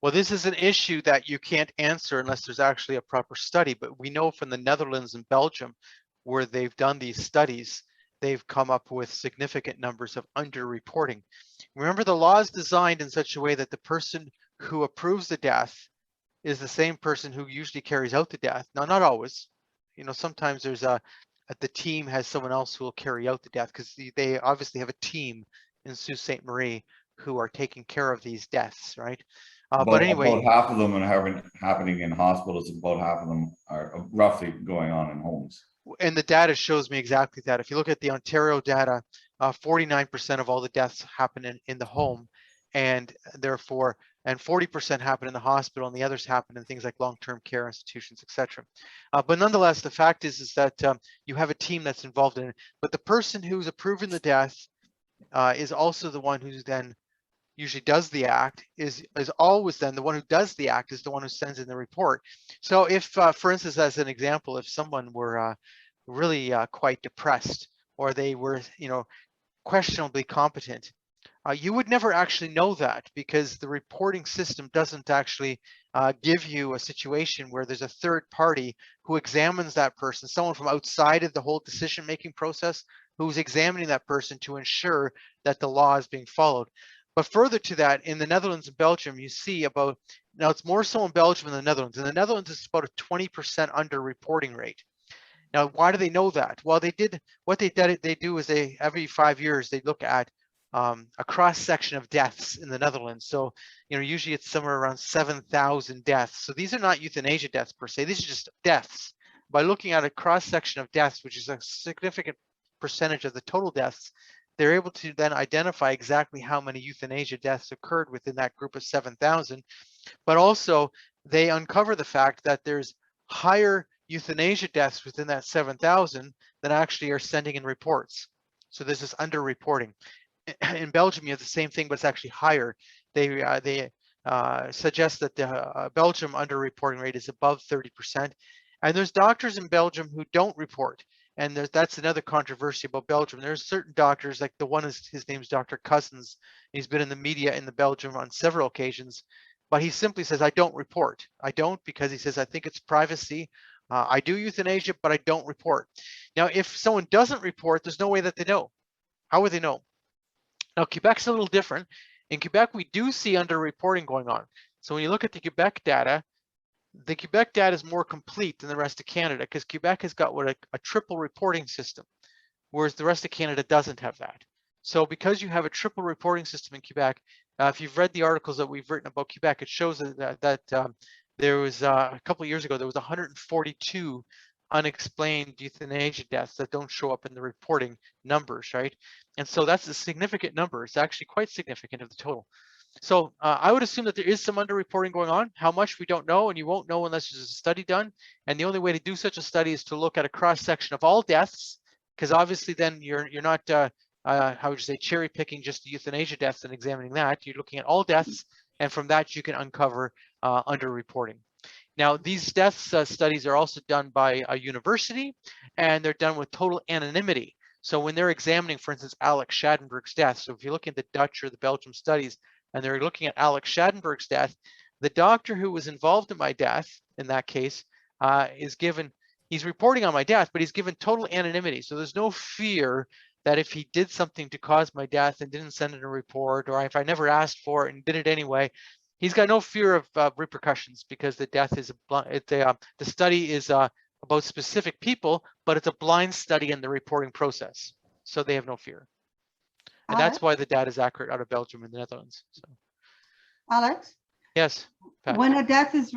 Well, this is an issue that you can't answer unless there's actually a proper study. But we know from the Netherlands and Belgium, where they've done these studies, they've come up with significant numbers of underreporting. Remember, the law is designed in such a way that the person who approves the death is the same person who usually carries out the death. Now, not always. Sometimes there's the team has someone else who will carry out the death, because they obviously have a team in Sault Ste. Marie who are taking care of these deaths, right? But anyway, about half of them are happening in hospitals. About half of them are roughly going on in homes. and the data shows me exactly that. If you look at the Ontario data, 49% of all the deaths happen in the home, and therefore, and 40% happen in the hospital, and the others happen in things like long-term care institutions, etc. But nonetheless, the fact is that you have a team that's involved in it. But the person who's approving the death is also the one who's then usually does the act, is always then the one who does the act is the one who sends in the report. So if, for instance, as an example, if someone were really quite depressed, or they were, questionably competent, you would never actually know that, because the reporting system doesn't actually give you a situation where there's a third party who examines that person, someone from outside of the whole decision-making process, who's examining that person to ensure that the law is being followed. But further to that, in the Netherlands and Belgium, you see about, now it's more so in Belgium than the Netherlands. In the Netherlands, it's about a 20% under-reporting rate. Now, why do they know that? Well, they do is every 5 years, they look at a cross-section of deaths in the Netherlands. So, usually it's somewhere around 7,000 deaths. So these are not euthanasia deaths per se, these are just deaths. By looking at a cross-section of deaths, which is a significant percentage of the total deaths, they're able to then identify exactly how many euthanasia deaths occurred within that group of 7,000. But also, they uncover the fact that there's higher euthanasia deaths within that 7,000 that actually are sending in reports. So there's this under-reporting. In Belgium, you have the same thing, but it's actually higher. They suggest that the Belgium under-reporting rate is above 30%. And there's doctors in Belgium who don't report. And that's another controversy about Belgium. There's certain doctors, like the one, his name's Dr. Cousins. He's been in the media in the Belgium on several occasions, but he simply says, I don't report. I don't, because he says, I think it's privacy. I do euthanasia, but I don't report. Now, if someone doesn't report, there's no way that they know. How would they know? Now, Quebec's a little different. In Quebec, we do see under-reporting going on. So when you look at the Quebec data is more complete than the rest of Canada, because Quebec has got what a triple reporting system, whereas the rest of Canada doesn't have that. So because you have a triple reporting system in Quebec, if you've read the articles that we've written about Quebec, it shows that there was a couple of years ago, there was 142 unexplained euthanasia deaths that don't show up in the reporting numbers, right? And so that's a significant number. It's actually quite significant of the total. So I would assume that there is some under-reporting going on. How much, we don't know, and you won't know unless there's a study done. And the only way to do such a study is to look at a cross-section of all deaths, because obviously then you're not, how would you say, cherry-picking just the euthanasia deaths and examining that. You're looking at all deaths, and from that you can uncover under-reporting. Now, these deaths studies are also done by a university, and they're done with total anonymity. So when they're examining, for instance, Alex Schadenberg's death, so if you look at the Dutch or the Belgium studies, and they're looking at Alex Schadenberg's death, the doctor who was involved in my death, in that case, he's reporting on my death, but he's given total anonymity. So there's no fear that if he did something to cause my death and didn't send in a report, or if I never asked for it and did it anyway, he's got no fear of repercussions, because the death is the study is about specific people, but it's a blind study in the reporting process. So they have no fear. And that's why the data is accurate out of Belgium and the Netherlands. So. Alex? Yes. Pat. When a death is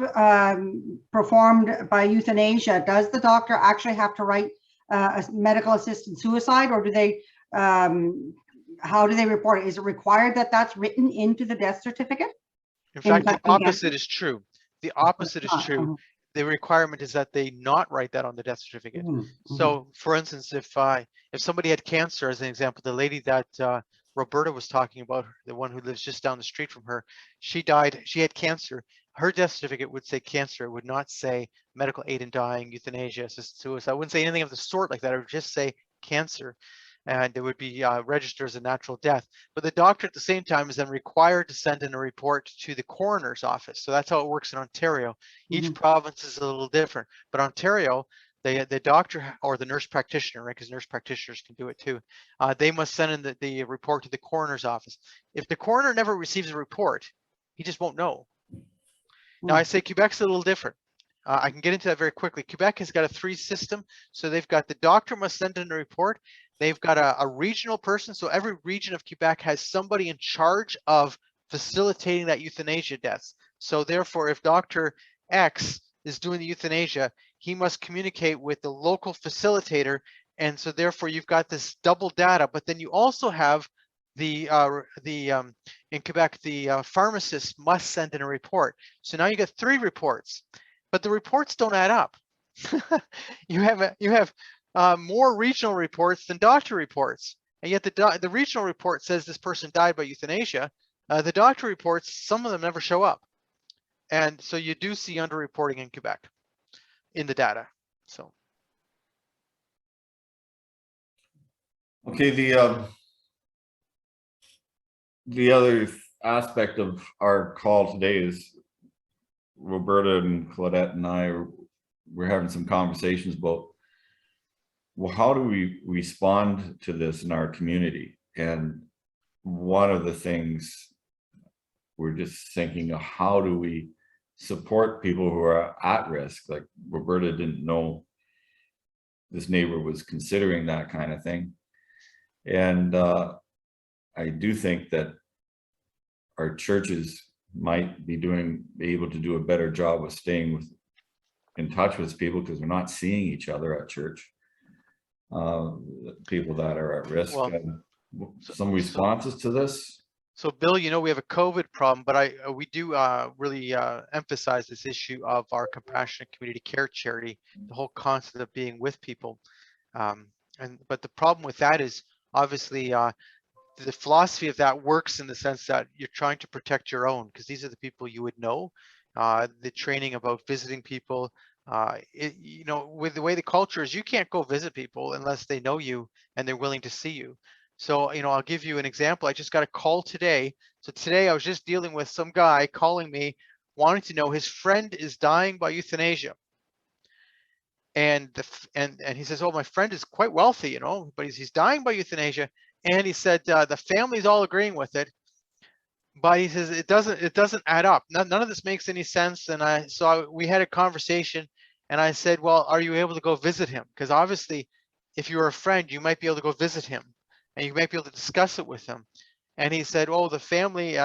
performed by euthanasia, does the doctor actually have to write a medical assisted suicide, or do they, how do they report it? Is it required that that's written into the death certificate? In fact, the opposite is true. The opposite is true. The requirement is that they not write that on the death certificate. So, for instance, if somebody had cancer, as an example, the lady that Roberta was talking about, the one who lives just down the street from her, she died. She had cancer. Her death certificate would say cancer. It would not say medical aid in dying, euthanasia, assisted suicide. I wouldn't say anything of the sort like that. It would just say cancer, and it would be registered as a natural death. But the doctor at the same time is then required to send in a report to the coroner's office. So that's how it works in Ontario. Each province is a little different, but Ontario, the doctor or the nurse practitioner, right, because nurse practitioners can do it too, they must send in the report to the coroner's office. If the coroner never receives a report, he just won't know. Now, I say Quebec's a little different. I can get into that very quickly. Quebec has got a 3 system. So they've got the doctor must send in a report. They've got a regional person. So every region of Quebec has somebody in charge of facilitating that euthanasia deaths. So therefore, if Dr. X is doing the euthanasia, he must communicate with the local facilitator. And so therefore you've got this double data, but then you also have in Quebec, the pharmacist must send in a report. So now you get 3 reports, but the reports don't add up. you have more regional reports than doctor reports, and yet the regional report says this person died by euthanasia. The doctor reports, some of them never show up, and so you do see underreporting in Quebec in the data. So okay, the other aspect of our call today is Roberta and Claudette and we're having some conversations about, well, how do we respond to this in our community? And one of the things we're just thinking of, how do we support people who are at risk? Like Roberta didn't know this neighbor was considering that kind of thing. And I do think that our churches might be able to do a better job of staying in touch with people, because we're not seeing each other at church. People that are at risk. Well, some responses to this? So Bill, you know, we have a COVID problem, but we do really emphasize this issue of our compassionate community care charity, the whole concept of being with people. But the problem with that is obviously the philosophy of that works in the sense that you're trying to protect your own, because these are the people you would know. The training about visiting people, you know, with the way the culture is, you can't go visit people unless they know you and they're willing to see you. So, you know, I'll give you an example. I just got a call today. So today I was just dealing with some guy calling me, wanting to know his friend is dying by euthanasia. And he says, oh, my friend is quite wealthy, you know, but he's dying by euthanasia. And he said the family's all agreeing with it, but he says it doesn't add up. None of this makes any sense. And we had a conversation, and I said, well, are you able to go visit him? Because obviously, if you're a friend, you might be able to go visit him, and you might be able to discuss it with him. And he said, oh, the family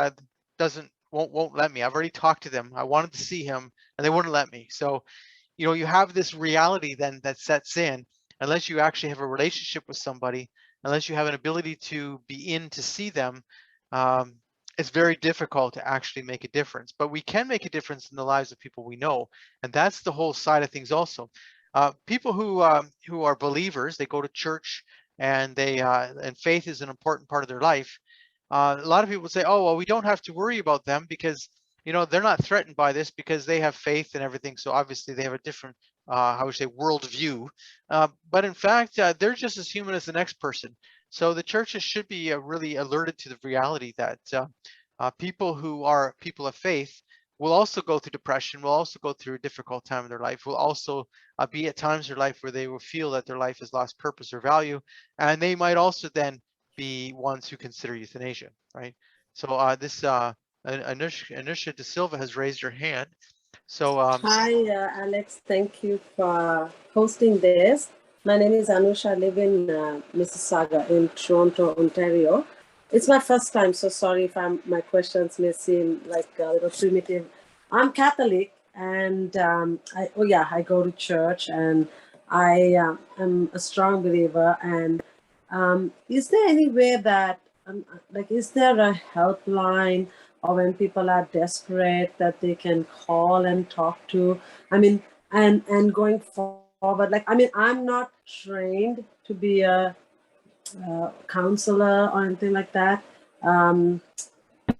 won't let me. I've already talked to them. I wanted to see him, and they wouldn't let me. So, you know, you have this reality then that sets in, unless you actually have a relationship with somebody, unless you have an ability to be in to see them. It's very difficult to actually make a difference, but we can make a difference in the lives of people we know. And that's the whole side of things also. People who are believers, they go to church, and and faith is an important part of their life. A lot of people say, oh, well, we don't have to worry about them because, you know, they're not threatened by this because they have faith and everything. So obviously they have a different, how would you say, worldview. But in fact, they're just as human as the next person. So the churches should be really alerted to the reality that people who are people of faith will also go through depression, will also go through a difficult time in their life, will also be at times in their life where they will feel that their life has lost purpose or value. And they might also then be ones who consider euthanasia, right? So Anusha De Silva has raised her hand. So hi, Alex. Thank you for hosting this. My name is Anusha. I live in Mississauga in Toronto, Ontario. It's my first time, so sorry if my questions may seem like a little primitive. I'm Catholic, and I go to church, and I am a strong believer. And is there any way that, is there a helpline, or when people are desperate, that they can call and talk to? I mean, and going forward, I'm not trained to be a counselor or anything like that.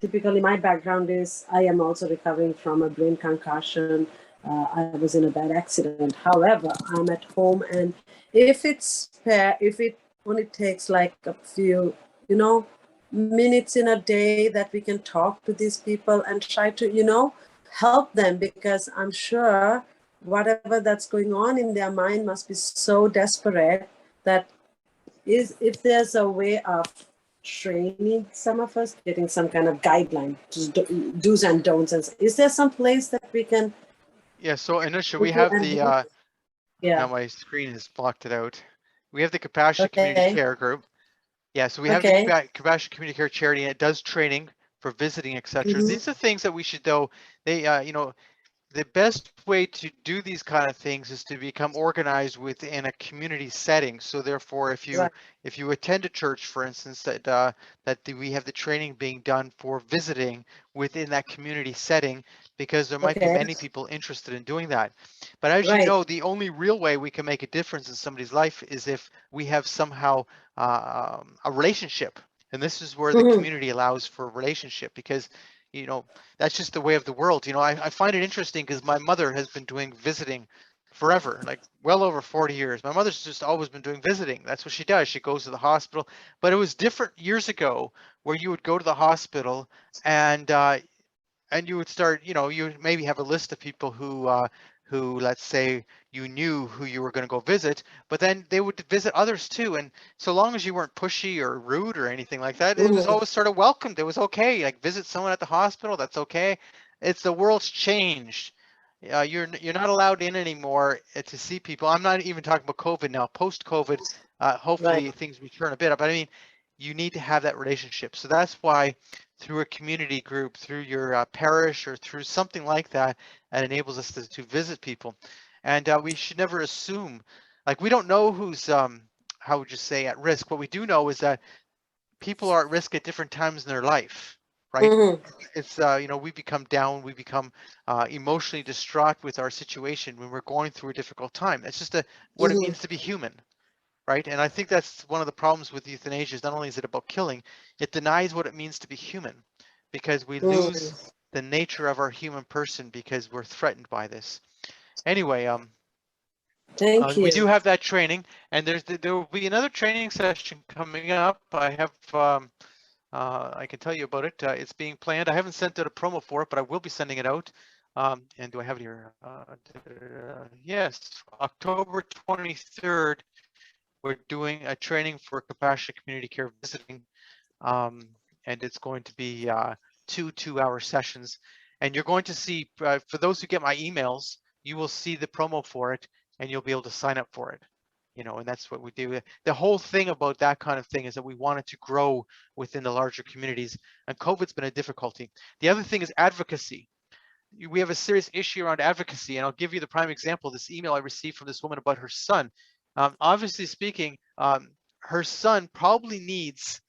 Typically, my background is I am also recovering from a brain concussion. I was in a bad accident. However, I'm at home, and if it only takes like a few, minutes in a day that we can talk to these people and try to, help them, because I'm sure whatever that's going on in their mind must be so desperate that if there's a way of training some of us, getting some kind of guideline, do's and don'ts, and is there some place that we can? Yeah, so Anusha, we have the yeah. Now my screen has blocked it out. We have the Compassionate Community Care Group. Yeah, so we have the Compassionate Community Care Charity, and it does training for visiting, etc. Mhm. These are things that we should know. They, you know, the best way to do these kind of things is to become organized within a community setting. So therefore, if you Right. attend a church, for instance, we have the training being done for visiting within that community setting, because there might be Okay. many people interested in doing that. But as you Right. know, the only real way we can make a difference in somebody's life is if we have somehow a relationship. And this is where the Mhm. community allows for a relationship, because you know, that's just the way of the world. You know, I find it interesting because my mother has been doing visiting forever, like well over 40 years. My mother's just always been doing visiting. That's what she does. She goes to the hospital. But it was different years ago, where you would go to the hospital and you would start, you know, you would maybe have a list of people who, let's say, you knew who you were going to go visit, but then they would visit others too. And so long as you weren't pushy or rude or anything like that, it was Mhm. always sort of welcomed. It was okay. Like, visit someone at the hospital, that's okay. It's the world's changed. You're not allowed in anymore to see people. I'm not even talking about COVID now. Post COVID, Right. hopefully things return a bit. But I mean, you need to have that relationship. So that's why, through a community group, through your parish, or through something like that, that enables us to visit people. And we should never assume, like, we don't know who's, how would you say, at risk. What we do know is that people are at risk at different times in their life, right? Mhm. It's, you know, we become down, we become emotionally distraught with our situation when we're going through a difficult time. It's just what it Mhm. means to be human, right? And I think that's one of the problems with euthanasia. Is not only is it about killing, it denies what it means to be human, because we lose Mhm. the nature of our human person because we're threatened by this. Anyway, Thank we do you. have that training, and there will be another training session coming up. I have I can tell you about it. It's being planned. I haven't sent out a promo for it, but I will be sending it out. And do I have it here? Yes, October 23rd. We're doing a training for compassionate community care visiting, and it's going to be two 2-hour sessions. And you're going to see, for those who get my emails, you will see the promo for it, and you'll be able to sign up for it. You know, and that's what we do. The whole thing about that kind of thing is that we want it to grow within the larger communities, and COVID's been a difficulty. The other thing is advocacy. We have a serious issue around advocacy, and I'll give you the prime example. This email I received from this woman about her son. Obviously speaking, her son probably needs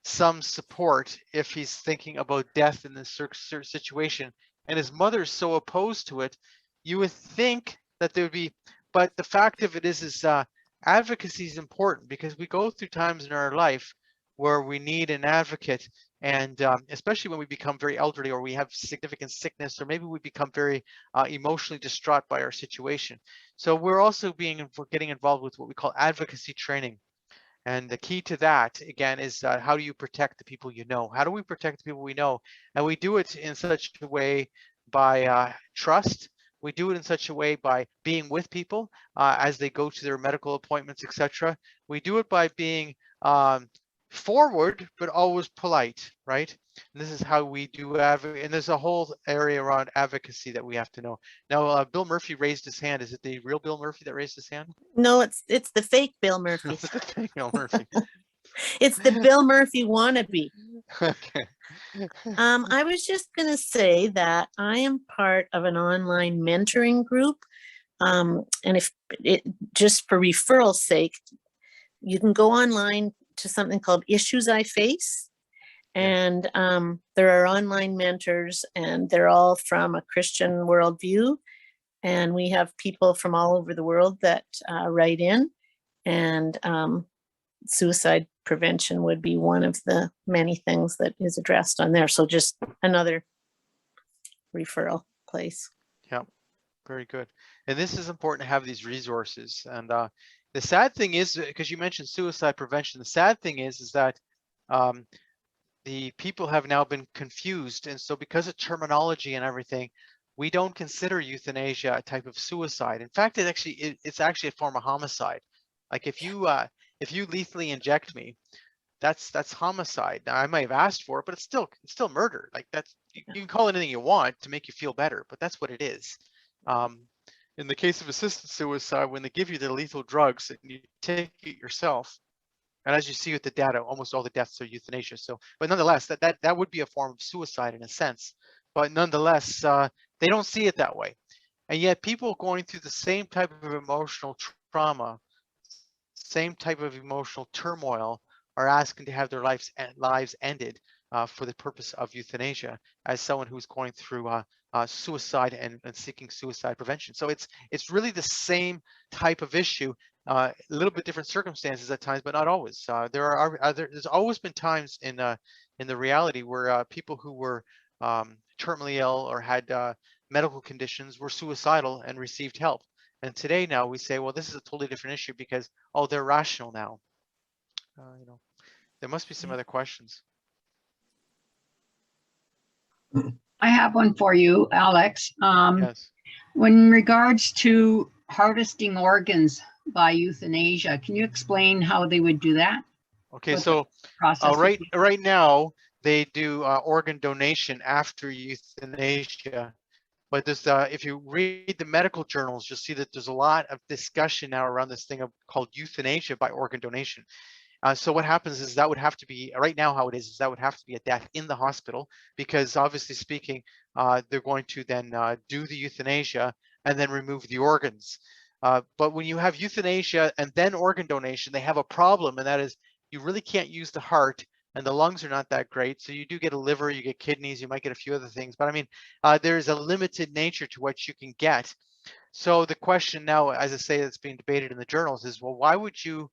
some support if he's thinking about death in this certain situation, and his mother's so opposed to it. You would think that there would be, but the fact of it is advocacy is important, because we go through times in our life where we need an advocate, and especially when we become very elderly, or we have significant sickness, or maybe we become very emotionally distraught by our situation. So we're also getting involved with what we call advocacy training. And the key to that, again, is how do you protect the people you know? How do we protect the people we know? And we do it in such a way by trust. We do it in such a way by being with people as they go to their medical appointments, etc. We do it by being forward, but always polite, right? And this is how we do and there's a whole area around advocacy that we have to know. Now, Bill Murphy raised his hand. Is it the real Bill Murphy that raised his hand? No, it's the fake Bill Murphy. It's the fake Bill Murphy. It's the Bill Murphy wannabe. Okay. I was just going to say that I am part of an online mentoring group. And if it, just for referral's sake, you can go online to something called Issues I Face. And there are online mentors, and they're all from a Christian worldview. And we have people from all over the world that write in. And suicide prevention would be one of the many things that is addressed on there. So just another referral place. Yeah, very good. And this is important to have these resources. And the sad thing is, because you mentioned suicide prevention, the sad thing is that the people have now been confused. And so because of terminology and everything, we don't consider euthanasia a type of suicide. In fact, it's actually a form of homicide. Like, if you lethally inject me, that's homicide. Now, I might have asked for it, but it's still murder. Like, that's, you can call it anything you want to make you feel better, but that's what it is. In the case of assisted suicide, when they give you the lethal drugs and you take it yourself, And as you see with the data, almost all the deaths are euthanasia. So, but nonetheless, that would be a form of suicide in a sense. But nonetheless, they don't see it that way. And yet people going through the same type of emotional trauma, same type of emotional turmoil, are asking to have their lives ended for the purpose of euthanasia, as someone who's going through suicide and seeking suicide prevention. So it's really the same type of issue, a little bit different circumstances at times, but not always. There's always been times in the reality where people who were terminally ill or had medical conditions were suicidal and received help. And today now we say, well, this is a totally different issue because, oh, they're rational now. There must be some other questions. I have one for you, Alex. Yes. When regards to harvesting organs by euthanasia, can you explain how they would do that? Okay, What's so Process. right now they do organ donation after euthanasia. But this, if you read the medical journals, you'll see that there's a lot of discussion now around this thing called euthanasia by organ donation. So what happens is that would have to be, right now how it is that would have to be a death in the hospital, because obviously speaking, they're going to then do the euthanasia and then remove the organs. But when you have euthanasia and then organ donation, they have a problem, and that is you really can't use the heart, and the lungs are not that great. So you do get a liver, you get kidneys, you might get a few other things, but I mean, there's a limited nature to what you can get. So the question now, as I say, that's being debated in the journals is, well, why would you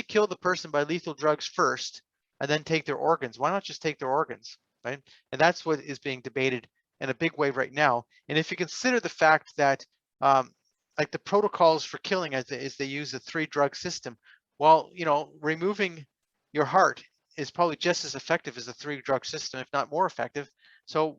kill the person by lethal drugs first and then take their organs? Why not just take their organs, right? And that's what is being debated in a big way right now. And if you consider the fact that like the protocols for killing is they use a 3-drug system, well, removing your heart is probably just as effective as a 3-drug system, if not more effective. So,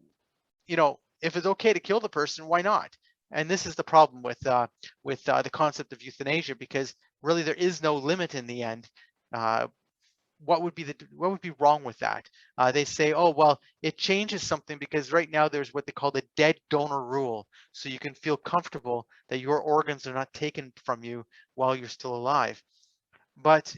if it's okay to kill the person, why not? And this is the problem with the concept of euthanasia, because really there is no limit in the end. What would be wrong with that? They say, oh, well, it changes something because right now there's what they call the dead donor rule. So you can feel comfortable that your organs are not taken from you while you're still alive. But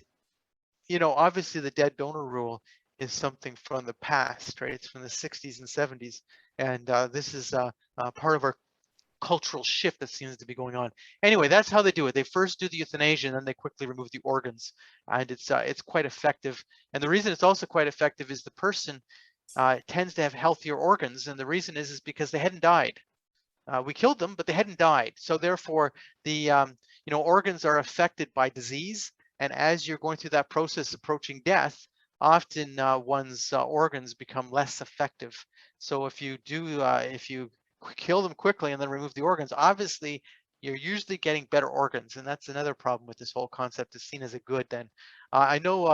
obviously the dead donor rule is something from the past, right? It's from the 60s and 70s. And this is part of our cultural shift that seems to be going on. Anyway, that's how they do it. They first do the euthanasia and then they quickly remove the organs. And it's quite effective. And the reason it's also quite effective is the person tends to have healthier organs. And the reason is because they hadn't died. We killed them, but they hadn't died. So therefore, the organs are affected by disease. And as you're going through that process approaching death, often one's organs become less effective. So if you kill them quickly and then remove the organs, obviously you're usually getting better organs. And that's another problem with this whole concept. Is seen as a good then. I know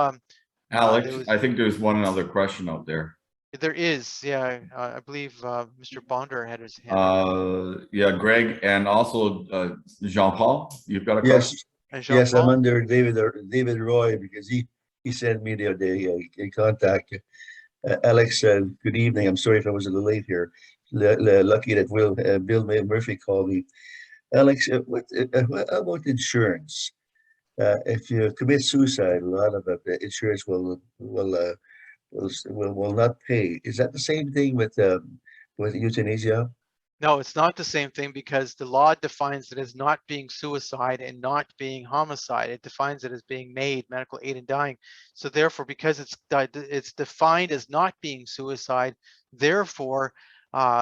Alex, I think there's one other question out there. There is, yeah. I believe Mr. Bonder had his hand. Yeah, Greg, and also Jean-Paul, you've got a question? Yes, I'm under David Roy, because he sent me the other day in contact. Alex, good evening. I'm sorry if I was a little late here. Lucky that Bill Murphy called me. Alex, what about insurance? If you commit suicide, a lot of insurance will not pay. Is that the same thing with euthanasia? No, it's not the same thing, because the law defines it as not being suicide and not being homicide. It defines it as being made medical aid in dying. So therefore, because it's defined as not being suicide, therefore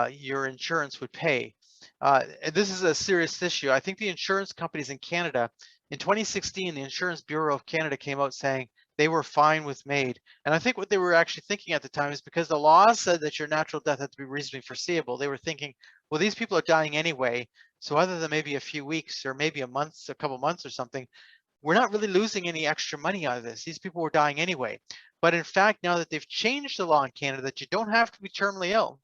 your insurance would pay. And this is a serious issue. I think the insurance companies in Canada, in 2016, the Insurance Bureau of Canada came out saying they were fine with MAID. And I think what they were actually thinking at the time is, because the law said that your natural death had to be reasonably foreseeable, they were thinking, well, these people are dying anyway. So other than maybe a few weeks or maybe a couple months or something, we're not really losing any extra money out of this. These people were dying anyway. But in fact, now that they've changed the law in Canada that you don't have to be terminally ill,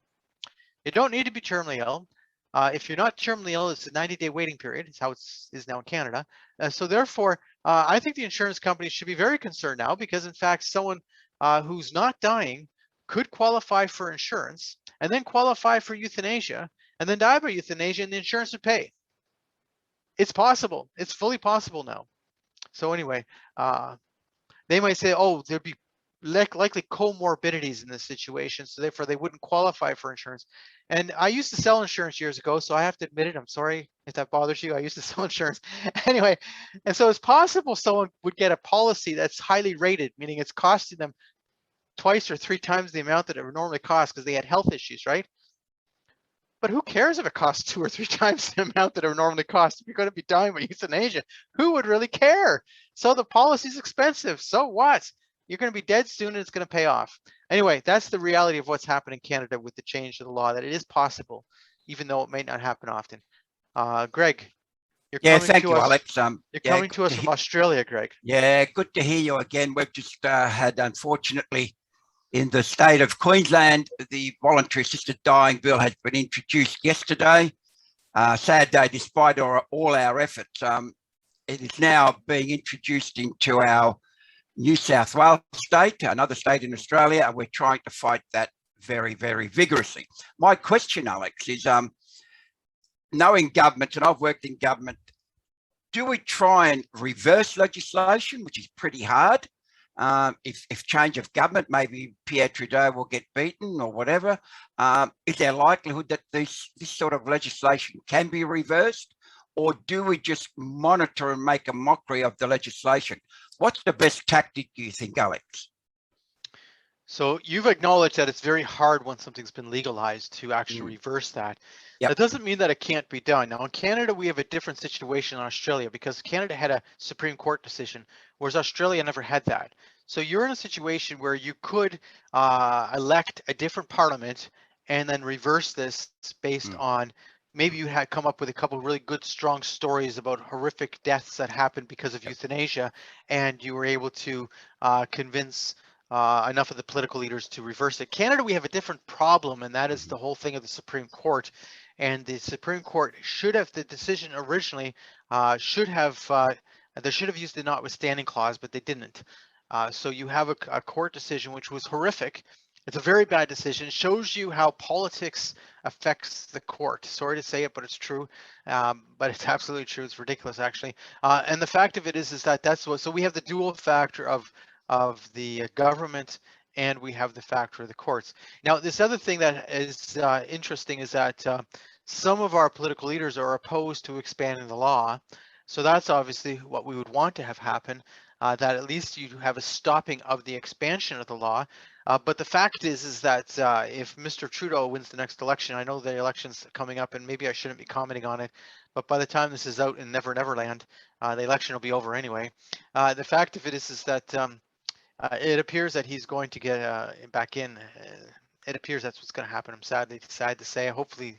you don't need to be terminally ill. If you're not terminally ill, it's a 90-day waiting period. It's how it is now in Canada. So therefore, I think the insurance companies should be very concerned now, because in fact, someone who's not dying could qualify for insurance and then qualify for euthanasia and then die by euthanasia, and the insurance would pay. It's possible. It's fully possible now. So anyway, they might say, oh, there'd be likely comorbidities in this situation, so therefore they wouldn't qualify for insurance. And I used to sell insurance years ago, so I have to admit it. I'm sorry if that bothers you. I used to sell insurance anyway. And so it's possible someone would get a policy that's highly rated, meaning it's costing them twice or three times the amount that it would normally cost because they had health issues, right? But who cares if it costs 2 or 3 times the amount that it would normally cost? If you're going to be dying with euthanasia, who would really care? So the policy's expensive. So what? You're going to be dead soon and it's going to pay off. Anyway, that's the reality of what's happened in Canada with the change of the law, that it is possible, even though it may not happen often. Greg, you're coming thank to you, us. Alex. You're coming to us from Australia, Greg. Yeah, good to hear you again. We've just had, unfortunately, in the state of Queensland, the voluntary assisted dying bill has been introduced yesterday. Sad day, despite all our efforts. It is now being introduced into our New South Wales state, another state in Australia, and we're trying to fight that very, very vigorously. My question, Alex, is knowing governments, and I've worked in government, do we try and reverse legislation, which is pretty hard? If change of government, maybe Pierre Trudeau will get beaten or whatever, is there likelihood that this sort of legislation can be reversed? Or do we just monitor and make a mockery of the legislation? What's the best tactic, do you think, Alex? So you've acknowledged that it's very hard when something's been legalized to actually reverse that. Yep. That doesn't mean that it can't be done. Now in Canada, we have a different situation in Australia because Canada had a Supreme Court decision, whereas Australia never had that. So you're in a situation where you could elect a different parliament and then reverse this based on, maybe you had come up with a couple of really good, strong stories about horrific deaths that happened because of euthanasia, and you were able to convince enough of the political leaders to reverse it. Canada, we have a different problem, and that is the whole thing of the Supreme Court. And the Supreme Court should have, the decision originally they should have used the notwithstanding clause, but they didn't. So you have a court decision which was horrific. It's a very bad decision. It shows you how politics affects the court. Sorry to say it, but it's true. But it's absolutely true. It's ridiculous, actually. And the fact of it is that that's what. So we have the dual factor of the government, and we have the factor of the courts. Now, this other thing that is interesting is that some of our political leaders are opposed to expanding the law. So that's obviously what we would want to have happen. That at least you have a stopping of the expansion of the law. But the fact is that if Mr. Trudeau wins the next election, I know the election's coming up and maybe I shouldn't be commenting on it, but by the time this is out in Never Never Land, the election will be over anyway. The fact of it is that it appears that he's going to get back in. It appears that's what's going to happen. I'm sad to say. Hopefully,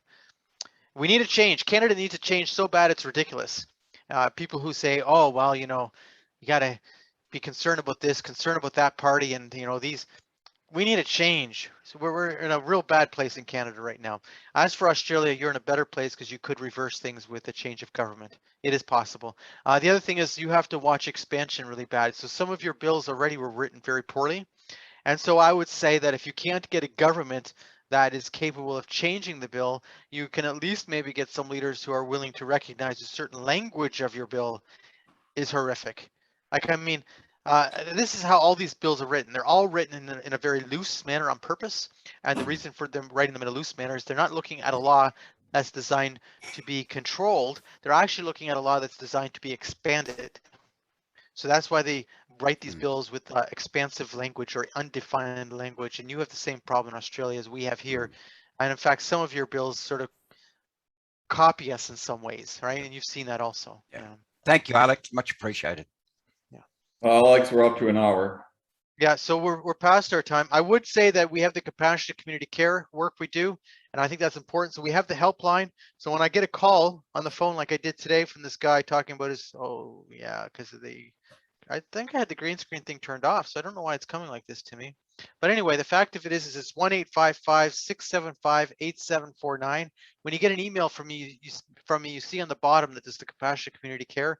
we need a change. Canada needs a change so bad it's ridiculous. People who say, oh, well, you know, you got to be concerned about this, concerned about that party, and you know these. We need a change. So we're in a real bad place in Canada right now. As for Australia, you're in a better place because you could reverse things with a change of government. It is possible. The other thing is you have to watch expansion really bad. So some of your bills already were written very poorly. And so I would say that if you can't get a government that is capable of changing the bill, you can at least maybe get some leaders who are willing to recognize a certain language of your bill is horrific. Like, I mean, this is how all these bills are written. They're all written in a very loose manner on purpose. And the reason for them writing them in a loose manner is they're not looking at a law that's designed to be controlled. They're actually looking at a law that's designed to be expanded. So that's why they write these bills with expansive language or undefined language. And you have the same problem in Australia as we have here. And in fact, some of your bills sort of copy us in some ways, right? And you've seen that also. Yeah. Thank you, Alex. Much appreciated. Alex, we're up to an hour. Yeah, so we're past our time. I would say that we have the compassionate community care work we do, and I think that's important. So we have the helpline. So when I get a call on the phone like I did today from this guy talking about his, oh yeah, because of I think I had the green screen thing turned off, so I don't know why it's coming like this to me. But anyway, the fact of it is it's 1-855-675-8749. When you get an email from me, you see on the bottom that there's the compassionate community care.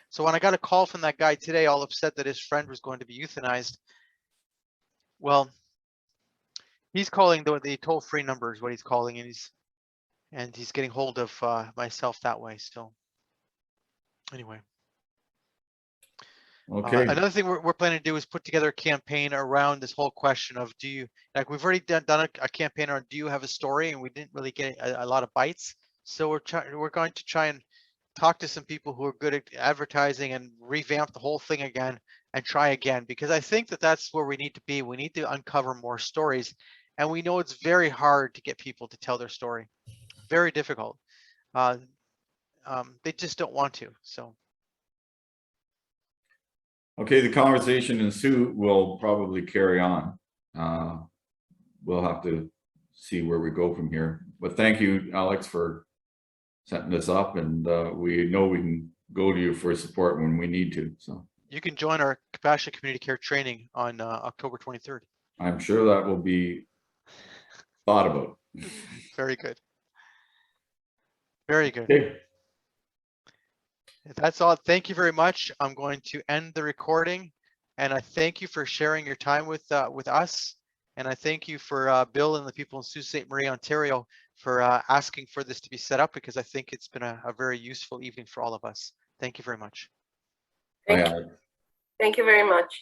So when I got a call from that guy today, all upset that his friend was going to be euthanized, well, he's calling the toll-free number is what he's calling, and he's getting hold of myself that way. So anyway. Okay, Another thing we're planning to do is put together a campaign around this whole question of like we've already done a campaign on do you have a story, and we didn't really get a lot of bites. So we're going to try and talk to some people who are good at advertising and revamp the whole thing again and try again, because I think that's where we need to be. We need to uncover more stories, and we know it's very hard to get people to tell their story. Very difficult. They just don't want to. So. okay, the conversation in Sioux will probably carry on. We'll have to see where we go from here. But thank you, Alex, for setting this up, and we know we can go to you for support when we need to. So You can join our Compassionate Community Care training on October 23rd. I'm sure that will be thought about. Very good. Very good. Okay. If that's all, thank you very much. I'm going to end the recording, and I thank you for sharing your time with us. And I thank you for Bill and the people in Sault Ste. Marie, Ontario, for asking for this to be set up, because I think it's been a very useful evening for all of us. Thank you very much. Bye, Alex. Thank you very much.